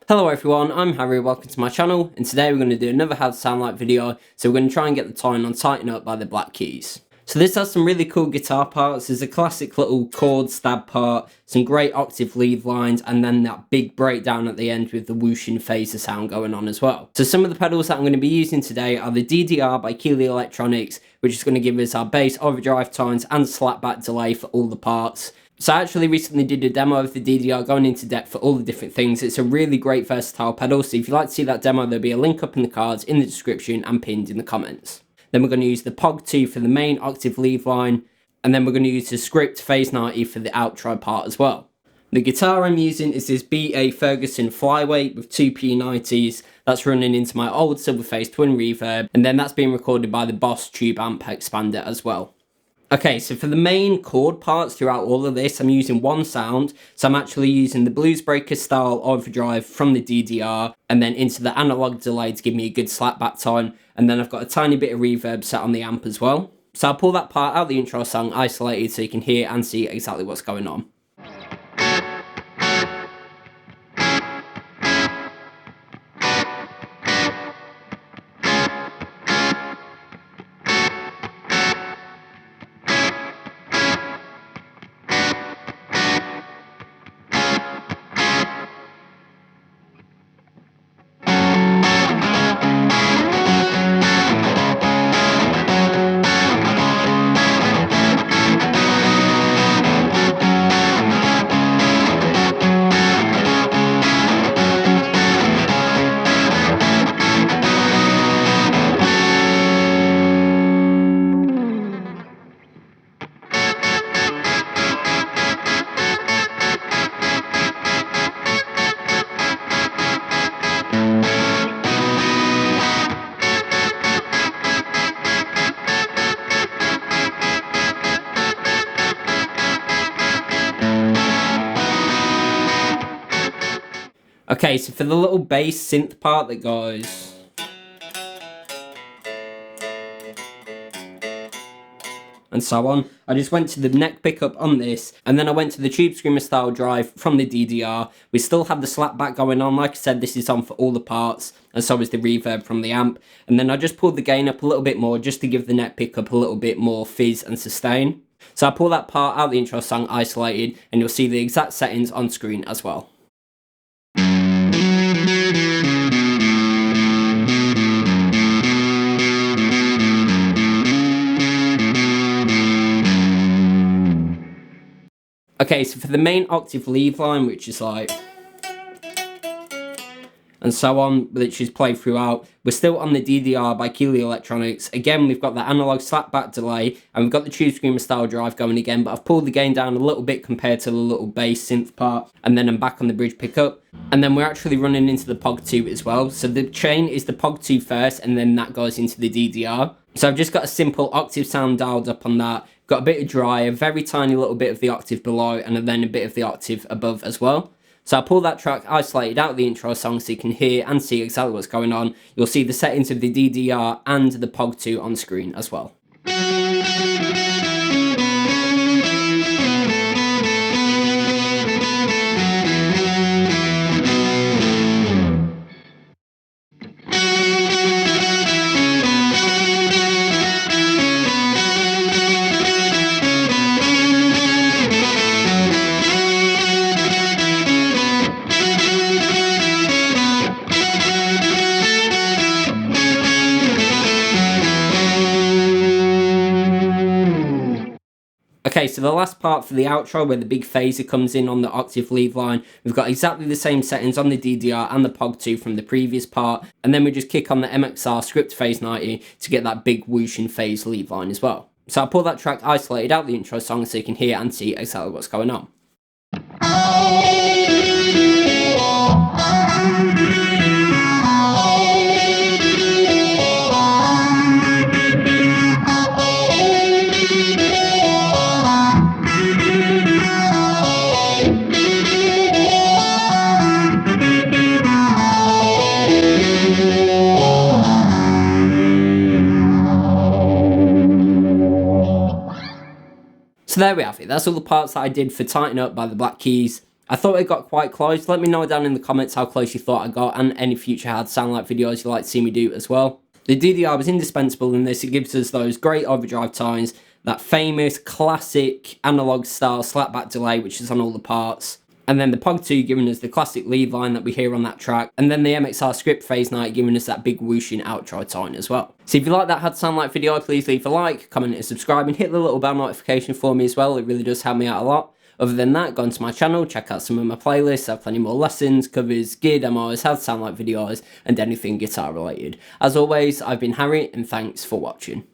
Hello everyone, I'm Harry, welcome to my channel, and today we're going to do another how to sound like video, so we're going to try and get the tone on Tighten Up by the Black Keys. So this has some really cool guitar parts. There's a classic little chord stab part, some great octave lead lines, and then that big breakdown at the end with the whooshing phaser sound going on as well. So some of the pedals that I'm going to be using today are the DDR by Keeley Electronics, which is going to give us our bass, overdrive tones, and slapback delay for all the parts. So I actually recently did a demo of the DDR going into depth for all the different things. It's a really great versatile pedal, so if you'd like to see that demo, there'll be a link up in the cards, in the description, and pinned in the comments. Then we're going to use the POG 2 for the main octave lead line, and then we're going to use the Script Phase 90 for the outro part as well. The guitar I'm using is this BA Ferguson Flyweight with two P90s. That's running into my old Silverface twin reverb, and then that's being recorded by the Boss Tube amp expander as well. Okay, so for the main chord parts throughout all of this, I'm using one sound. So I'm actually using the Bluesbreaker style overdrive from the DDR and then into the analog delay to give me a good slapback tone. And then I've got a tiny bit of reverb set on the amp as well. So I'll pull that part out of the intro song isolated so you can hear and see exactly what's going on. Okay, so for the little bass synth part that goes... and so on, I just went to the neck pickup on this, and then I went to the Tube Screamer style drive from the DDR. We still have the slapback going on. Like I said, this is on for all the parts, and so is the reverb from the amp. And then I just pulled the gain up a little bit more, just to give the neck pickup a little bit more fizz and sustain. So I pull that part out of the intro song isolated, and you'll see the exact settings on screen as well. Okay, so for the main octave lead line, which is like... and so on, which is played throughout, we're still on the DDR by Keeley Electronics. Again, we've got the analog slapback delay, and we've got the Tube Screamer style drive going again, but I've pulled the gain down a little bit compared to the little bass synth part, and then I'm back on the bridge pickup. And then we're actually running into the POG 2 as well. So the chain is the POG 2 first, and then that goes into the DDR. So I've just got a simple octave sound dialed up on that. Got a bit of dry, a very tiny little bit of the octave below, and then a bit of the octave above as well. So I'll pull that track isolated out of the intro song so you can hear and see exactly what's going on. You'll see the settings of the DDR and the POG 2 on screen as well. Okay, so the last part for the outro where the big phaser comes in on the octave lead line, we've got exactly the same settings on the DDR and the POG 2 from the previous part, and then we just kick on the MXR Script Phase 90 to get that big whooshing phase lead line as well. So I'll pull that track isolated out the intro song so you can hear and see exactly what's going on. So there we have it, that's all the parts that I did for Tighten Up by the Black Keys. I thought it got quite close. Let me know down in the comments how close you thought I got, and any future hard sound like videos you'd like to see me do as well. The DDR was indispensable in this. It gives us those great overdrive tones, that famous classic analog style slapback delay which is on all the parts, and then the POG2 giving us the classic lead line that we hear on that track, and then the MXR Script Phase night giving us that big whooshing outro tone as well. So if you like that how to sound like video, please leave a like, comment and subscribe, and hit the little bell notification for me as well. It really does help me out a lot. Other than that, go onto my channel, check out some of my playlists. I have plenty more lessons, covers, gear demos, how to sound like videos, and anything guitar related. As always, I've been Harry, and thanks for watching.